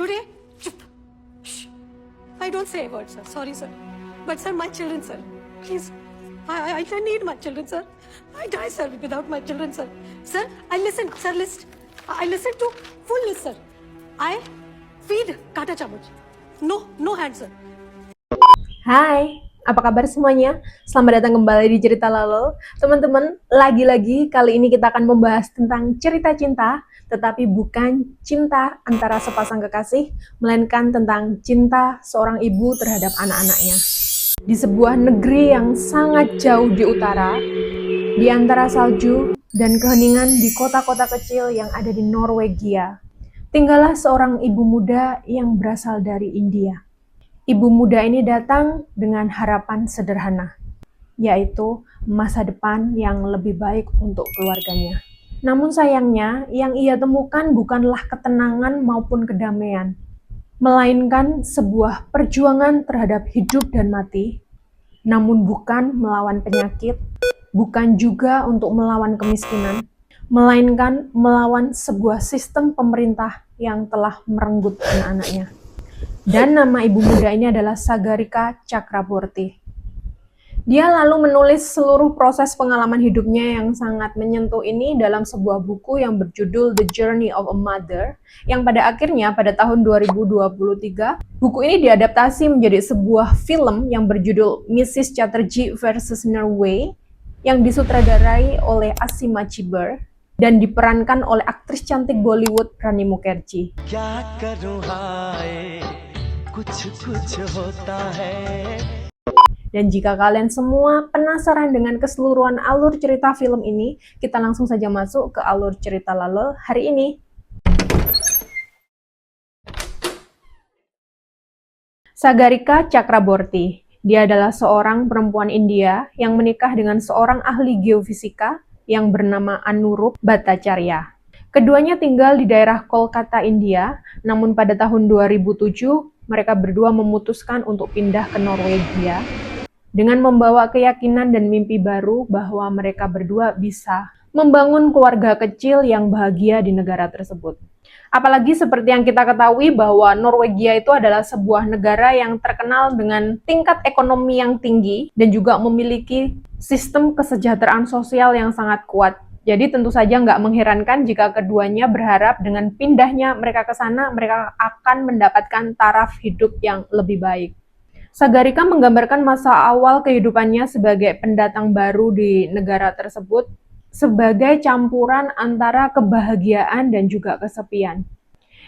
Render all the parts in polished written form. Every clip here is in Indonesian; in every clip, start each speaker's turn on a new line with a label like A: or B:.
A: Today, chup. Shh. I don't say a word, sir. Sorry, sir. But, sir, my children, sir. Please. I need my children, sir. I die, sir, without my children, sir. Sir, I listen, sir, list. I listen to full list, sir. I feed kata chamuch. No hand, sir.
B: Hai, apa kabar semuanya? Selamat datang kembali di Cerita Lalo. Teman-teman, lagi-lagi kali ini kita akan membahas tentang cerita cinta, tetapi bukan cinta antara sepasang kekasih, melainkan tentang cinta seorang ibu terhadap anak-anaknya. Di sebuah negeri yang sangat jauh di utara, di antara salju dan keheningan di kota-kota kecil yang ada di Norwegia, tinggallah seorang ibu muda yang berasal dari India. Ibu muda ini datang dengan harapan sederhana, yaitu masa depan yang lebih baik untuk keluarganya. Namun sayangnya, yang ia temukan bukanlah ketenangan maupun kedamaian, melainkan sebuah perjuangan terhadap hidup dan mati, namun bukan melawan penyakit, bukan juga untuk melawan kemiskinan, melainkan melawan sebuah sistem pemerintah yang telah merenggut anak-anaknya. Dan nama ibu muda ini adalah Sagarika Chakraborty. Dia lalu menulis seluruh proses pengalaman hidupnya yang sangat menyentuh ini dalam sebuah buku yang berjudul The Journey of a Mother, yang pada akhirnya pada tahun 2023, buku ini diadaptasi menjadi sebuah film yang berjudul Mrs. Chatterjee versus Norway, yang disutradarai oleh Asima Chiber dan diperankan oleh aktris cantik Bollywood Rani Mukherjee. Dan jika kalian semua penasaran dengan keseluruhan alur cerita film ini, kita langsung saja masuk ke alur cerita Lalo hari ini. Sagarika Chakraborty. Dia adalah seorang perempuan India yang menikah dengan seorang ahli geofisika yang bernama Anurup Bhattacharya. Keduanya tinggal di daerah Kolkata, India, namun pada tahun 2007, mereka berdua memutuskan untuk pindah ke Norwegia dengan membawa keyakinan dan mimpi baru bahwa mereka berdua bisa membangun keluarga kecil yang bahagia di negara tersebut. Apalagi seperti yang kita ketahui bahwa Norwegia itu adalah sebuah negara yang terkenal dengan tingkat ekonomi yang tinggi dan juga memiliki sistem kesejahteraan sosial yang sangat kuat. Jadi tentu saja nggak mengherankan jika keduanya berharap dengan pindahnya mereka ke sana, mereka akan mendapatkan taraf hidup yang lebih baik. Sagarika menggambarkan masa awal kehidupannya sebagai pendatang baru di negara tersebut sebagai campuran antara kebahagiaan dan juga kesepian.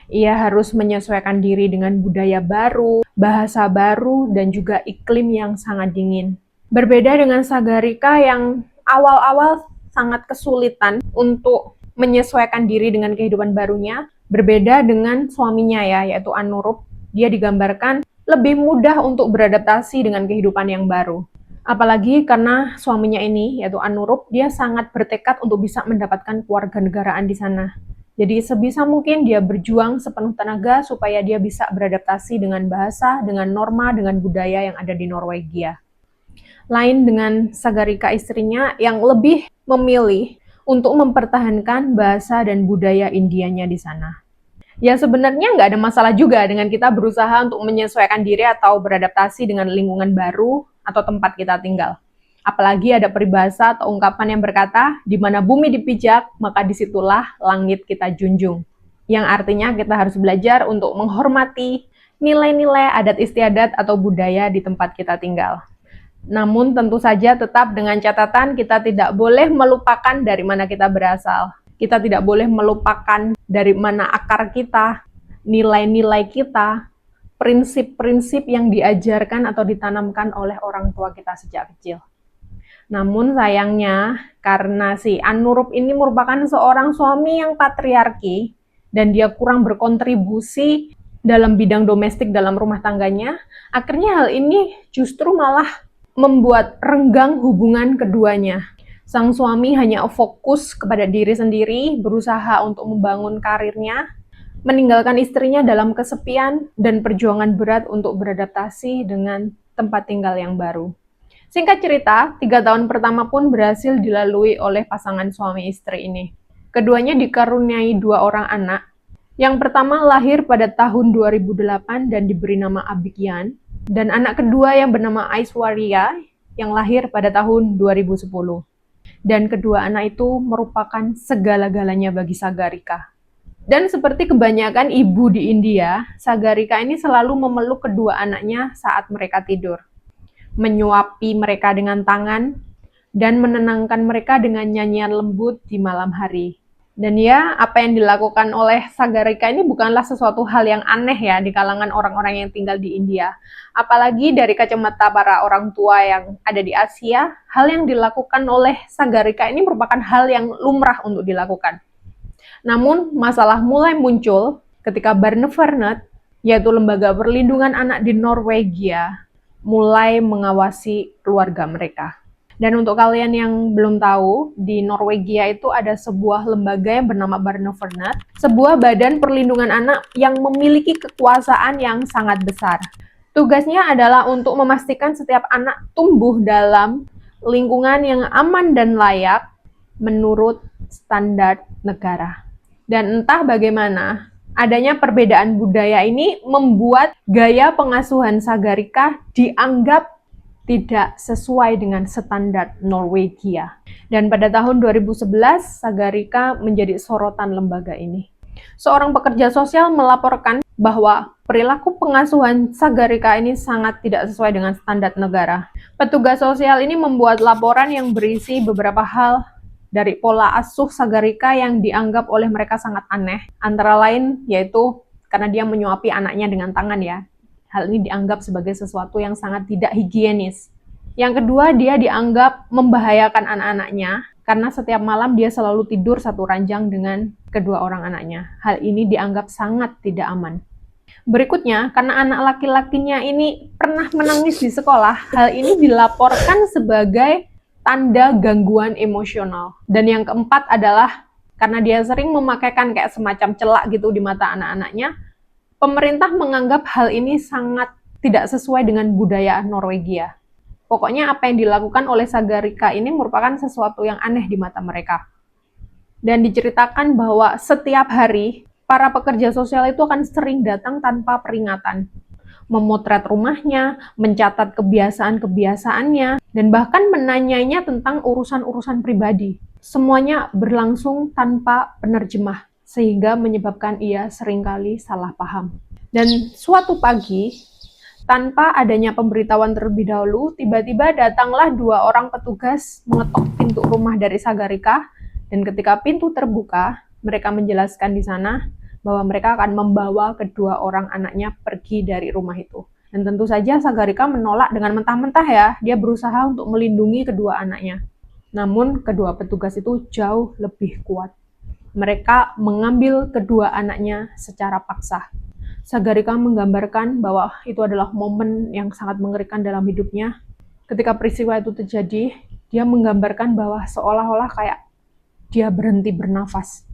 B: Ia harus menyesuaikan diri dengan budaya baru, bahasa baru, dan juga iklim yang sangat dingin. Berbeda dengan Sagarika yang awal-awal sangat kesulitan untuk menyesuaikan diri dengan kehidupan barunya, berbeda dengan suaminya yaitu Anurup. Dia digambarkan lebih mudah untuk beradaptasi dengan kehidupan yang baru. Apalagi karena suaminya ini, yaitu Anurup, dia sangat bertekad untuk bisa mendapatkan kewarganegaraan di sana. Jadi sebisa mungkin dia berjuang sepenuh tenaga supaya dia bisa beradaptasi dengan bahasa, dengan norma, dengan budaya yang ada di Norwegia. Lain dengan Sagarika istrinya yang lebih memilih untuk mempertahankan bahasa dan budaya Indianya di sana. Ya sebenarnya nggak ada masalah juga dengan kita berusaha untuk menyesuaikan diri atau beradaptasi dengan lingkungan baru atau tempat kita tinggal. Apalagi ada peribahasa atau ungkapan yang berkata, di mana bumi dipijak, maka disitulah langit kita junjung. Yang artinya kita harus belajar untuk menghormati nilai-nilai adat istiadat atau budaya di tempat kita tinggal. Namun tentu saja tetap dengan catatan kita tidak boleh melupakan dari mana kita berasal. Kita tidak boleh melupakan dari mana akar kita, nilai-nilai kita, prinsip-prinsip yang diajarkan atau ditanamkan oleh orang tua kita sejak kecil. Namun sayangnya, karena si Anurup ini merupakan seorang suami yang patriarki, dan dia kurang berkontribusi dalam bidang domestik dalam rumah tangganya, akhirnya hal ini justru malah membuat renggang hubungan keduanya. Sang suami hanya fokus kepada diri sendiri, berusaha untuk membangun karirnya, meninggalkan istrinya dalam kesepian dan perjuangan berat untuk beradaptasi dengan tempat tinggal yang baru. Singkat cerita, 3 tahun pertama pun berhasil dilalui oleh pasangan suami istri ini. Keduanya dikaruniai 2 orang anak, Yang pertama lahir pada tahun 2008 dan diberi nama Abhigyan, dan anak kedua yang bernama Aishwarya yang lahir pada tahun 2010. Dan kedua anak itu merupakan segala-galanya bagi Sagarika. Dan seperti kebanyakan ibu di India, Sagarika ini selalu memeluk kedua anaknya saat mereka tidur, menyuapi mereka dengan tangan, dan menenangkan mereka dengan nyanyian lembut di malam hari. Dan ya, apa yang dilakukan oleh Sagarika ini bukanlah sesuatu hal yang aneh ya di kalangan orang-orang yang tinggal di India. Apalagi dari kacamata para orang tua yang ada di Asia, hal yang dilakukan oleh Sagarika ini merupakan hal yang lumrah untuk dilakukan. Namun, masalah mulai muncul ketika Barnevernet, yaitu lembaga perlindungan anak di Norwegia, mulai mengawasi keluarga mereka. Dan untuk kalian yang belum tahu, di Norwegia itu ada sebuah lembaga yang bernama Barnevernet, sebuah badan perlindungan anak yang memiliki kekuasaan yang sangat besar. Tugasnya adalah untuk memastikan setiap anak tumbuh dalam lingkungan yang aman dan layak menurut standar negara. Dan entah bagaimana, adanya perbedaan budaya ini membuat gaya pengasuhan Sagarika dianggap tidak sesuai dengan standar Norwegia. Dan pada tahun 2011, Sagarika menjadi sorotan lembaga ini. Seorang pekerja sosial melaporkan bahwa perilaku pengasuhan Sagarika ini sangat tidak sesuai dengan standar negara. Petugas sosial ini membuat laporan yang berisi beberapa hal dari pola asuh Sagarika yang dianggap oleh mereka sangat aneh. Antara lain yaitu karena dia menyuapi anaknya dengan tangan ya. Hal ini dianggap sebagai sesuatu yang sangat tidak higienis. Yang kedua, dia dianggap membahayakan anak-anaknya karena setiap malam dia selalu tidur satu ranjang dengan kedua orang anaknya. Hal ini dianggap sangat tidak aman. Berikutnya, karena anak laki-lakinya ini pernah menangis di sekolah, hal ini dilaporkan sebagai tanda gangguan emosional. Dan yang keempat adalah karena dia sering memakaikan kayak semacam celak gitu di mata anak-anaknya, pemerintah menganggap hal ini sangat tidak sesuai dengan budaya Norwegia. Pokoknya apa yang dilakukan oleh Sagarika ini merupakan sesuatu yang aneh di mata mereka. Dan diceritakan bahwa setiap hari, para pekerja sosial itu akan sering datang tanpa peringatan. Memotret rumahnya, mencatat kebiasaan-kebiasaannya, dan bahkan menanyainya tentang urusan-urusan pribadi. Semuanya berlangsung tanpa penerjemah, sehingga menyebabkan ia seringkali salah paham. Dan suatu pagi, tanpa adanya pemberitahuan terlebih dahulu, tiba-tiba datanglah dua orang petugas mengetok pintu rumah dari Sagarika, dan ketika pintu terbuka, mereka menjelaskan di sana bahwa mereka akan membawa kedua orang anaknya pergi dari rumah itu. Dan tentu saja Sagarika menolak dengan mentah-mentah ya, dia berusaha untuk melindungi kedua anaknya. Namun kedua petugas itu jauh lebih kuat. Mereka mengambil kedua anaknya secara paksa. Sagarika menggambarkan bahwa itu adalah momen yang sangat mengerikan dalam hidupnya. Ketika peristiwa itu terjadi, dia menggambarkan bahwa seolah-olah kayak dia berhenti bernafas.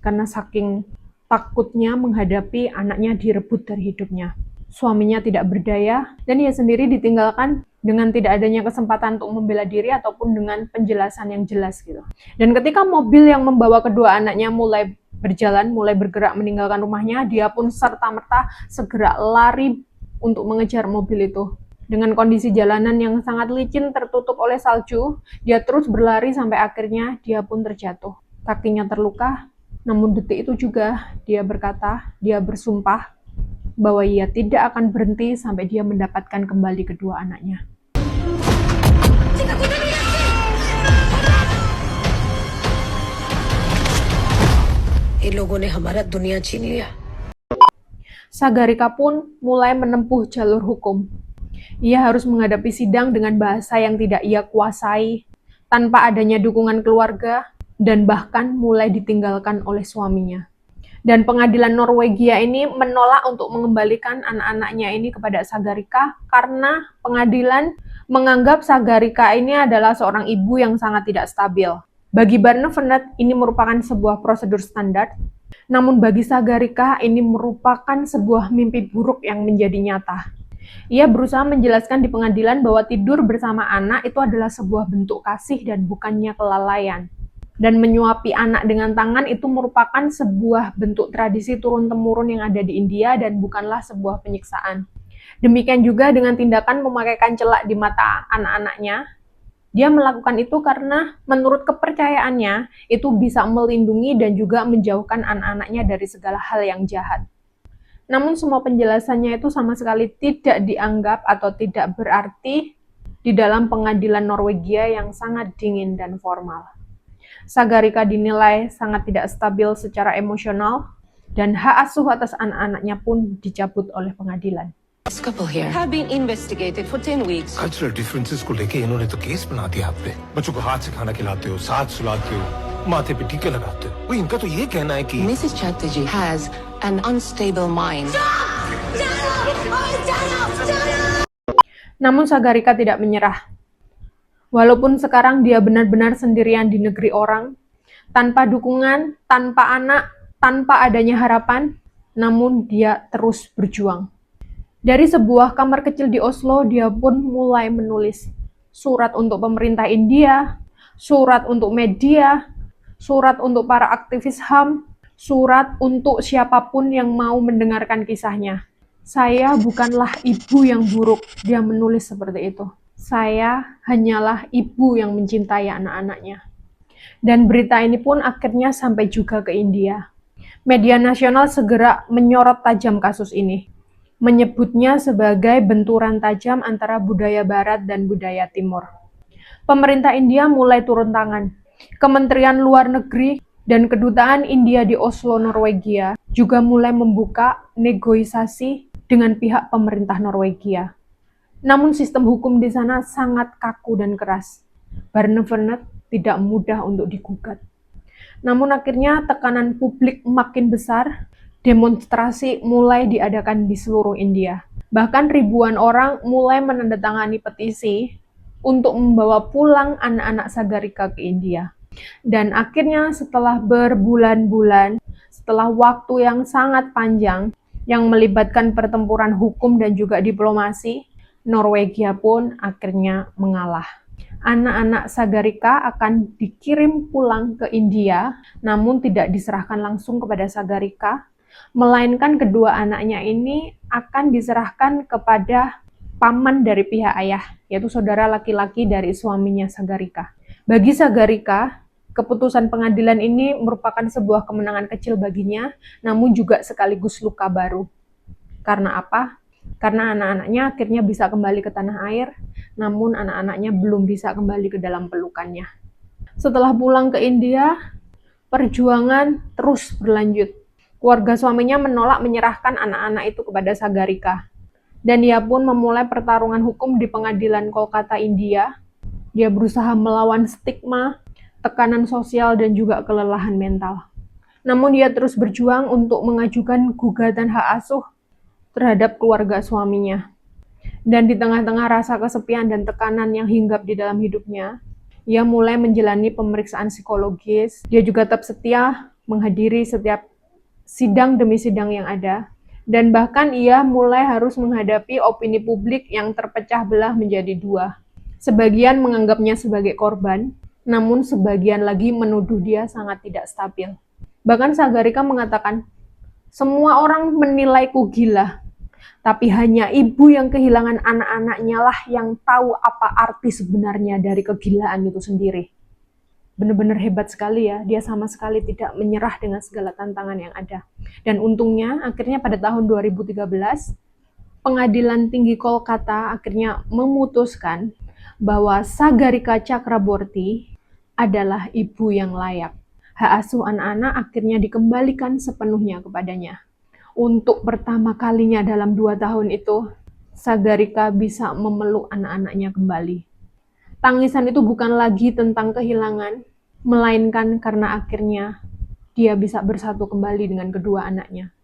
B: Karena saking takutnya menghadapi anaknya direbut dari hidupnya. Suaminya tidak berdaya, dan ia sendiri ditinggalkan dengan tidak adanya kesempatan untuk membela diri ataupun dengan penjelasan yang jelas gitu. Dan ketika mobil yang membawa kedua anaknya mulai berjalan, mulai bergerak meninggalkan rumahnya, dia pun serta-merta segera lari untuk mengejar mobil itu. Dengan kondisi jalanan yang sangat licin tertutup oleh salju, dia terus berlari sampai akhirnya dia pun terjatuh. Kakinya terluka, namun detik itu juga dia berkata, dia bersumpah bahwa ia tidak akan berhenti sampai dia mendapatkan kembali kedua anaknya. Sagarika pun mulai menempuh jalur hukum. Ia harus menghadapi sidang dengan bahasa yang tidak ia kuasai, tanpa adanya dukungan keluarga, dan bahkan mulai ditinggalkan oleh suaminya. Dan pengadilan Norwegia ini menolak untuk mengembalikan anak-anaknya ini kepada Sagarika karena pengadilan menganggap Sagarika ini adalah seorang ibu yang sangat tidak stabil. Bagi Barnevernet ini merupakan sebuah prosedur standar, namun bagi Sagarika ini merupakan sebuah mimpi buruk yang menjadi nyata. Ia berusaha menjelaskan di pengadilan bahwa tidur bersama anak itu adalah sebuah bentuk kasih dan bukannya kelalaian. Dan menyuapi anak dengan tangan itu merupakan sebuah bentuk tradisi turun-temurun yang ada di India dan bukanlah sebuah penyiksaan. Demikian juga dengan tindakan memakaikan celak di mata anak-anaknya. Dia melakukan itu karena menurut kepercayaannya itu bisa melindungi dan juga menjauhkan anak-anaknya dari segala hal yang jahat. Namun semua penjelasannya itu sama sekali tidak dianggap atau tidak berarti di dalam pengadilan Norwegia yang sangat dingin dan formal. Sagarika dinilai sangat tidak stabil secara emosional dan hak asuh atas anak-anaknya pun dicabut oleh pengadilan.
C: This couple here have been investigated for 10 weeks.
D: Cultural differences को लेके इन्होंने तो केस बना दिया आप पे। बच्चों को हाथ से खाना खिलाते हो, साथ सुलाते हो, माथे पे टीके लगाते हो। वो इनका तो ये कहना है कि
C: Mrs. Chatterjee has an unstable mind.
B: Namun Sagarika tidak menyerah. Walaupun sekarang dia benar-benar sendirian di negeri orang, tanpa dukungan, tanpa anak, tanpa adanya harapan, namun dia terus berjuang. Dari sebuah kamar kecil di Oslo, dia pun mulai menulis surat untuk pemerintah India, surat untuk media, surat untuk para aktivis HAM, surat untuk siapapun yang mau mendengarkan kisahnya. Saya bukanlah ibu yang buruk, dia menulis seperti itu. Saya hanyalah ibu yang mencintai anak-anaknya. Dan berita ini pun akhirnya sampai juga ke India. Media nasional segera menyorot tajam kasus ini, menyebutnya sebagai benturan tajam antara budaya Barat dan budaya Timur. Pemerintah India mulai turun tangan. Kementerian Luar Negeri dan Kedutaan India di Oslo, Norwegia juga mulai membuka negosiasi dengan pihak pemerintah Norwegia. Namun sistem hukum di sana sangat kaku dan keras. Barnevernet tidak mudah untuk digugat. Namun akhirnya tekanan publik makin besar, demonstrasi mulai diadakan di seluruh India. Bahkan ribuan orang mulai menandatangani petisi untuk membawa pulang anak-anak Sagarika ke India. Dan akhirnya setelah berbulan-bulan, setelah waktu yang sangat panjang, yang melibatkan pertempuran hukum dan juga diplomasi, Norwegia pun akhirnya mengalah. Anak-anak Sagarika akan dikirim pulang ke India, namun tidak diserahkan langsung kepada Sagarika, melainkan kedua anaknya ini akan diserahkan kepada paman dari pihak ayah, yaitu saudara laki-laki dari suaminya Sagarika. Bagi Sagarika, keputusan pengadilan ini merupakan sebuah kemenangan kecil baginya, namun juga sekaligus luka baru. Karena apa? Karena anak-anaknya akhirnya bisa kembali ke tanah air, namun anak-anaknya belum bisa kembali ke dalam pelukannya. Setelah pulang ke India, perjuangan terus berlanjut. Keluarga suaminya menolak menyerahkan anak-anak itu kepada Sagarika. Dan ia pun memulai pertarungan hukum di pengadilan Kolkata, India. Dia berusaha melawan stigma, tekanan sosial, dan juga kelelahan mental. Namun dia terus berjuang untuk mengajukan gugatan hak asuh terhadap keluarga suaminya. Dan di tengah-tengah rasa kesepian dan tekanan yang hinggap di dalam hidupnya, ia mulai menjalani pemeriksaan psikologis. Dia juga tetap setia menghadiri setiap sidang demi sidang yang ada. Dan bahkan ia mulai harus menghadapi opini publik yang terpecah belah menjadi dua. Sebagian menganggapnya sebagai korban, namun sebagian lagi menuduh dia sangat tidak stabil. Bahkan Sagarika mengatakan, semua orang menilaiku gila, tapi hanya ibu yang kehilangan anak-anaknya lah yang tahu apa arti sebenarnya dari kegilaan itu sendiri. Benar-benar hebat sekali ya, dia sama sekali tidak menyerah dengan segala tantangan yang ada. Dan untungnya, akhirnya pada tahun 2013, Pengadilan Tinggi Kolkata akhirnya memutuskan bahwa Sagarika Chakraborty adalah ibu yang layak. Hak asuh anak-anak akhirnya dikembalikan sepenuhnya kepadanya. Untuk pertama kalinya dalam 2 tahun itu, Sagarika bisa memeluk anak-anaknya kembali. Tangisan itu bukan lagi tentang kehilangan, melainkan karena akhirnya dia bisa bersatu kembali dengan kedua anaknya.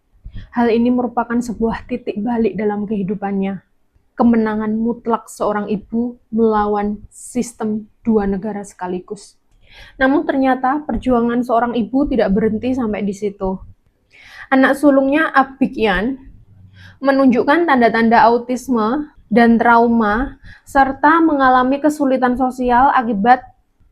B: Hal ini merupakan sebuah titik balik dalam kehidupannya. Kemenangan mutlak seorang ibu melawan sistem 2 negara sekaligus. Namun ternyata perjuangan seorang ibu tidak berhenti sampai di situ. Anak sulungnya Abhigyan menunjukkan tanda-tanda autisme dan trauma serta mengalami kesulitan sosial akibat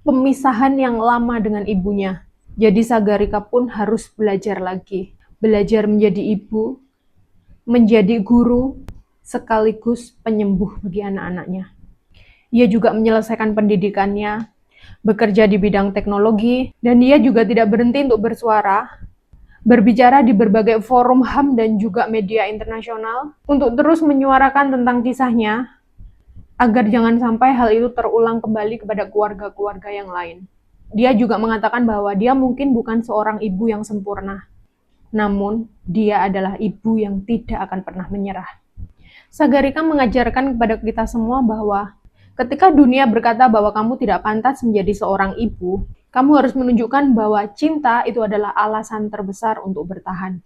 B: pemisahan yang lama dengan ibunya. Jadi Sagarika pun harus belajar lagi. Belajar menjadi ibu, menjadi guru, sekaligus penyembuh bagi anak-anaknya. Ia juga menyelesaikan pendidikannya, bekerja di bidang teknologi, dan ia juga tidak berhenti untuk bersuara, berbicara di berbagai forum HAM dan juga media internasional, untuk terus menyuarakan tentang kisahnya, agar jangan sampai hal itu terulang kembali kepada keluarga-keluarga yang lain. Dia juga mengatakan bahwa dia mungkin bukan seorang ibu yang sempurna, namun dia adalah ibu yang tidak akan pernah menyerah. Sagarika mengajarkan kepada kita semua bahwa ketika dunia berkata bahwa kamu tidak pantas menjadi seorang ibu, kamu harus menunjukkan bahwa cinta itu adalah alasan terbesar untuk bertahan.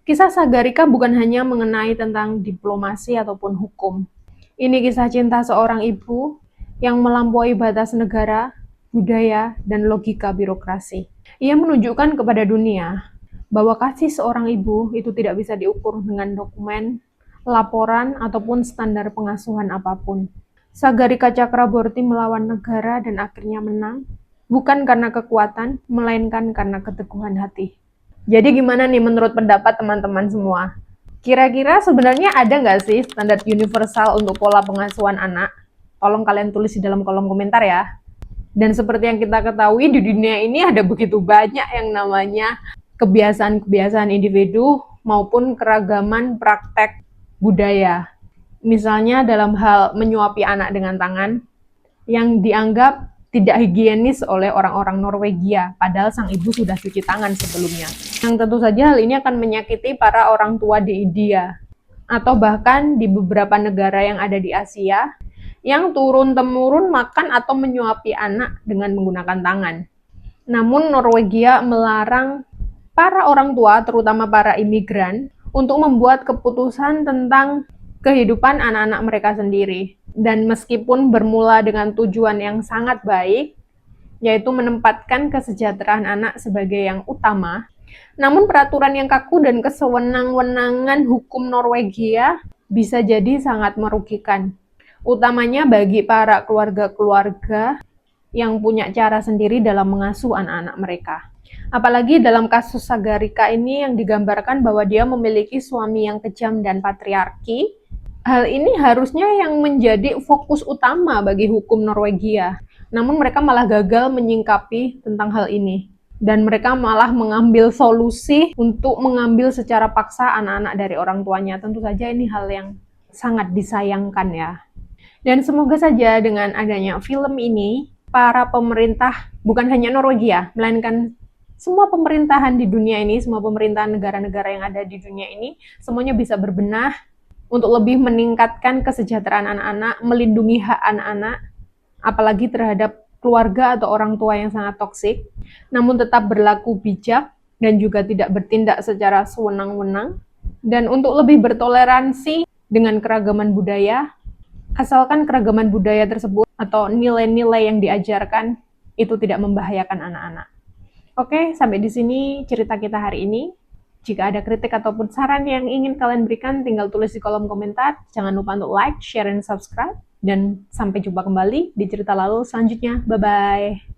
B: Kisah Sagarika bukan hanya mengenai tentang diplomasi ataupun hukum. Ini kisah cinta seorang ibu yang melampaui batas negara, budaya, dan logika birokrasi. Ia menunjukkan kepada dunia bahwa kasih seorang ibu itu tidak bisa diukur dengan dokumen, laporan, ataupun standar pengasuhan apapun. Sagarika Chakraborty melawan negara dan akhirnya menang, bukan karena kekuatan, melainkan karena keteguhan hati. Jadi gimana nih menurut pendapat teman-teman semua? Kira-kira sebenarnya ada nggak sih standar universal untuk pola pengasuhan anak? Tolong kalian tulis di dalam kolom komentar ya. Dan seperti yang kita ketahui di dunia ini ada begitu banyak yang namanya kebiasaan-kebiasaan individu maupun keragaman praktek budaya. Misalnya dalam hal menyuapi anak dengan tangan yang dianggap tidak higienis oleh orang-orang Norwegia, padahal sang ibu sudah cuci tangan sebelumnya. Yang tentu saja hal ini akan menyakiti para orang tua di India, atau bahkan di beberapa negara yang ada di Asia, yang turun-temurun makan atau menyuapi anak dengan menggunakan tangan. Namun Norwegia melarang para orang tua, terutama para imigran, untuk membuat keputusan tentang kehidupan anak-anak mereka sendiri. Dan meskipun bermula dengan tujuan yang sangat baik, yaitu menempatkan kesejahteraan anak sebagai yang utama, namun peraturan yang kaku dan kesewenang-wenangan hukum Norwegia bisa jadi sangat merugikan. Utamanya bagi para keluarga-keluarga yang punya cara sendiri dalam mengasuh anak-anak mereka. Apalagi dalam kasus Sagarika ini yang digambarkan bahwa dia memiliki suami yang kejam dan patriarki. Hal ini harusnya yang menjadi fokus utama bagi hukum Norwegia. Namun mereka malah gagal menyingkapi tentang hal ini. Dan mereka malah mengambil solusi untuk mengambil secara paksa anak-anak dari orang tuanya. Tentu saja ini hal yang sangat disayangkan ya. Dan semoga saja dengan adanya film ini, para pemerintah, bukan hanya Norwegia, melainkan semua pemerintahan di dunia ini, semua pemerintahan negara-negara yang ada di dunia ini, semuanya bisa berbenah untuk lebih meningkatkan kesejahteraan anak-anak, melindungi hak anak-anak, apalagi terhadap keluarga atau orang tua yang sangat toksik, namun tetap berlaku bijak dan juga tidak bertindak secara sewenang-wenang, dan untuk lebih bertoleransi dengan keragaman budaya, asalkan keragaman budaya tersebut atau nilai-nilai yang diajarkan itu tidak membahayakan anak-anak. Oke, sampai di sini cerita kita hari ini. Jika ada kritik ataupun saran yang ingin kalian berikan, tinggal tulis di kolom komentar. Jangan lupa untuk like, share, dan subscribe. Dan sampai jumpa kembali di cerita lalu selanjutnya. Bye-bye.